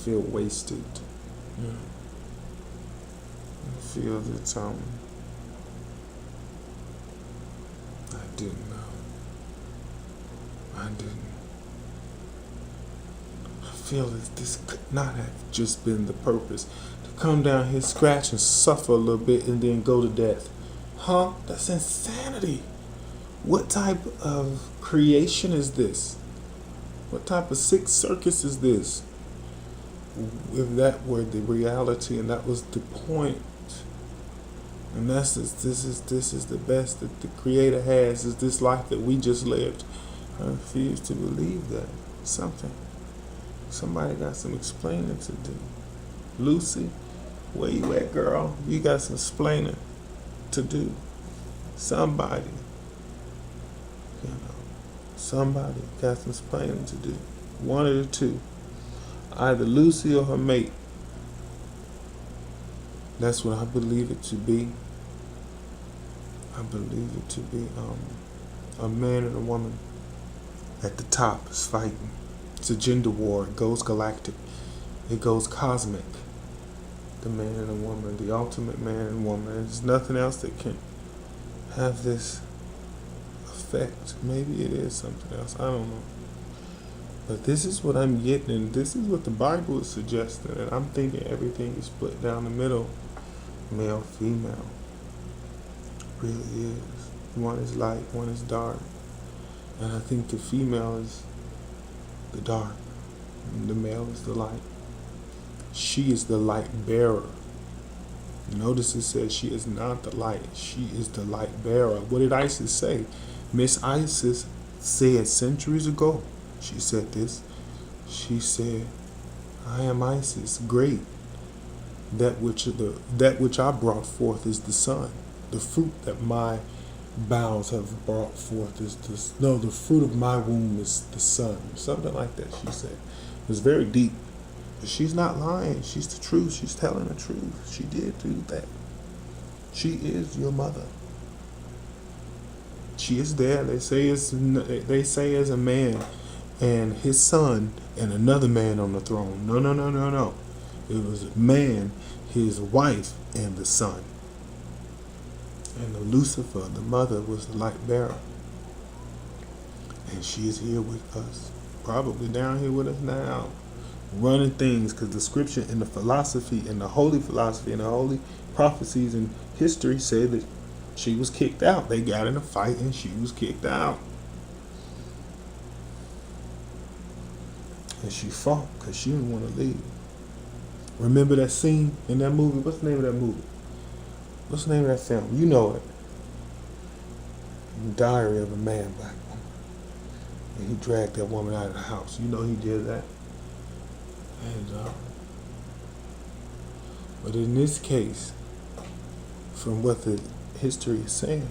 feel wasted. Yeah. I feel that I didn't know. I didn't. I feel that this could not have just been the purpose. To come down here, scratch and suffer a little bit and then go to death. Huh? That's insanity. What type of creation is this? What type of sick circus is this? If that were the reality and that was the point, and this is the best that the Creator has, is this life that we just lived. I refuse to believe that. Somebody got some explaining to do. Lucy, where you at, girl? You got some explaining to do. Somebody, somebody got some explaining to do. One of the two. Either Lucy or her mate. That's what I believe it to be. I believe it to be a man and a woman at the top is fighting. It's a gender war. It goes galactic. It goes cosmic. The man and the woman, the ultimate man and woman. There's nothing else that can have this effect. Maybe it is something else. I don't know. But this is what I'm getting, and this is what the Bible is suggesting. And I'm thinking everything is split down the middle. Male, female. It really is. One is light, one is dark. And I think the female is the dark, and the male is the light. She is the light bearer. Notice it says she is not the light. She is the light bearer. What did Isis say? Miss Isis said centuries ago. She said this. She said, I am Isis, great. That which I brought forth is the sun. The fruit that my bowels have brought forth is the fruit of my womb is the sun. Something like that, she said. It was very deep. But she's not lying. She's the truth. She's telling the truth. She did do that. She is your mother. She is there. They say as a man and his son and another man on the throne. No. It was a man, his wife, and the son. And the Lucifer, the mother, was the light bearer. And she is here with us. Probably down here with us now. Running things, because the scripture and the philosophy and the holy philosophy and the holy prophecies and history say that she was kicked out. They got in a fight and she was kicked out. And she fought because she didn't want to leave. Remember that scene in that movie? What's the name of that movie? What's the name of that film? You know it. Diary of a Man, Black Woman. And he dragged that woman out of the house. You know he did that. And but in this case, from what the history is saying,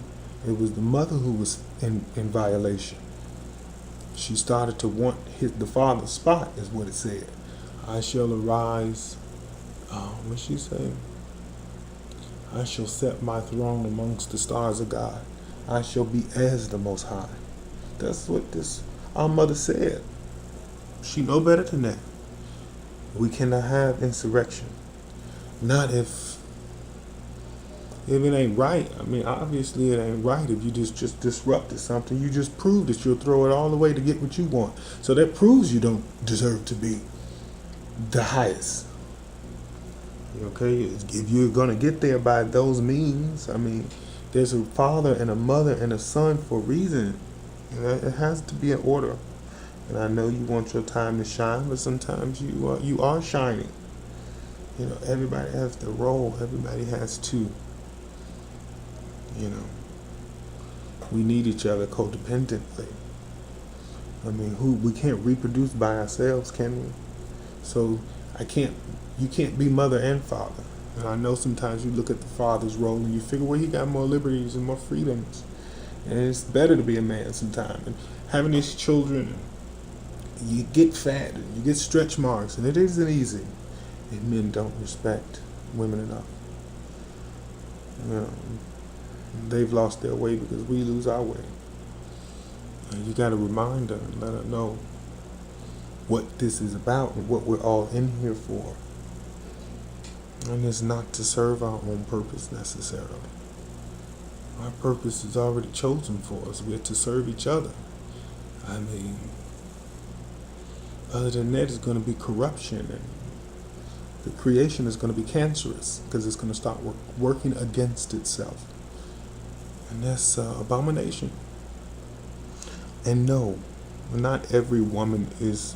it was the mother who was in violation. She started to want the father's spot, is what it said. I shall arise. What she say? I shall set my throne amongst the stars of God. I shall be as the Most High. That's what our mother said. She know better than that. We cannot have insurrection. Not if it ain't right. I mean, obviously it ain't right if you just disrupted something. You just proved that you'll throw it all the way to get what you want. So that proves you don't deserve to be the highest. Okay, if you're gonna get there by those means, I mean, there's a father and a mother and a son for a reason. It has to be in order. And I know you want your time to shine, but sometimes you are shining. Everybody has their role. Everybody has to. We need each other codependently. I mean, we can't reproduce by ourselves, can we? So you can't be mother and father. And I know sometimes you look at the father's role and you figure, well, he got more liberties and more freedoms. And it's better to be a man sometimes. And having these children, you get fat and you get stretch marks, and it isn't easy. And men don't respect women enough. They've lost their way because we lose our way. And you got to remind her and let her know what this is about and what we're all in here for. And it's not to serve our own purpose necessarily. Our purpose is already chosen for us. We're to serve each other. I mean, other than that, it's going to be corruption, and the creation is going to be cancerous because it's going to start working against itself. And that's abomination. And no, not every woman is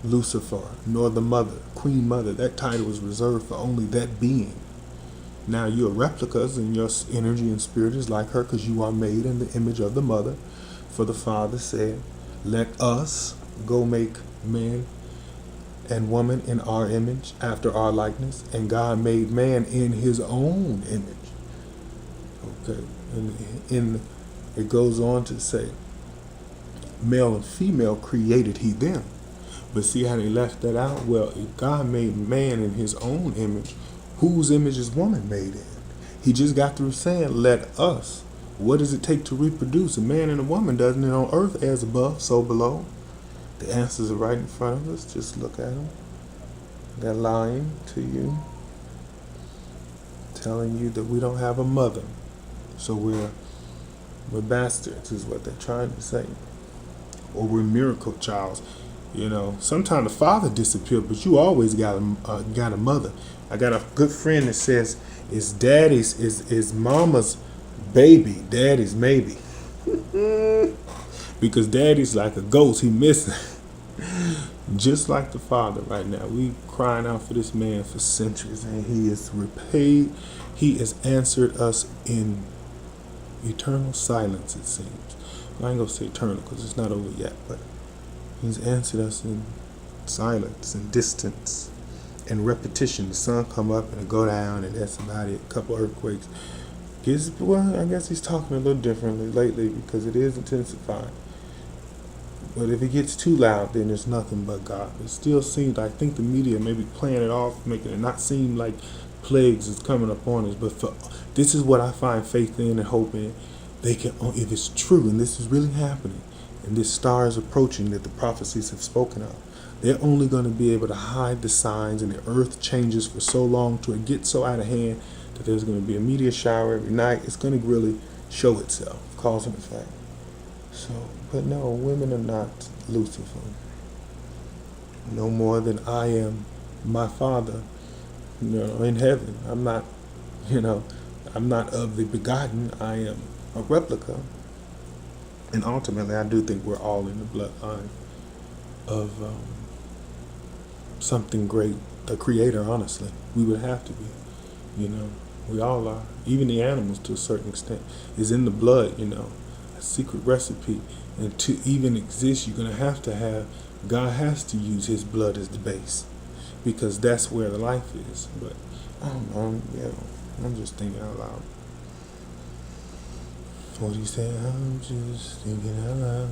Lucifer, nor the mother, Queen Mother. That title is reserved for only that being. Now, you're replicas, and your energy and spirit is like her because you are made in the image of the mother. For the Father said, let us go make man and woman in our image, after our likeness. And God made man in his own image. Okay, and it goes on to say, male and female created he them. But see how they left that out? Well, if God made man in his own image, whose image is woman made in? He just got through saying, let us. What does it take to reproduce? A man and a woman, doesn't it? On earth as above, so below. The answers are right in front of us. Just look at them. They're lying to you, telling you that we don't have a mother. So we're bastards, is what they're trying to say. Or we're miracle childs. You know, sometimes the father disappeared, but you always got a mother. I got a good friend that says, "Is daddy's is mama's baby, daddy's maybe," because daddy's like a ghost. He missing, just like the father. Right now, we crying out for this man for centuries, and he is repaid. He has answered us in eternal silence. It seems. I ain't gonna say eternal because it's not over yet, but he's answered us in silence and distance and repetition. The sun come up and it go down, and that's about it. A couple earthquakes. Well, I guess he's talking a little differently lately because it is intensifying. But if it gets too loud, then there's nothing but God. It still seems, I think the media may be playing it off, making it not seem like plagues is coming upon us. But this is what I find faith in and hope in. They can, if it's true and this is really happening, and this star is approaching that the prophecies have spoken of, they're only going to be able to hide the signs, and the earth changes for so long till it gets so out of hand that there's going to be a meteor shower every night. It's going to really show itself, cause and effect. So, but no, women are not Lucifer. No more than I am my Father, in heaven. I'm not, I'm not of the begotten. I am a replica. And ultimately, I do think we're all in the bloodline of something great, the Creator. Honestly, we would have to be. We all are. Even the animals, to a certain extent, is in the blood. A secret recipe. And to even exist, you're gonna have to have. God has to use His blood as the base, because that's where the life is. But I don't know. I'm just thinking out loud. What do you say? I'm just thinking out loud.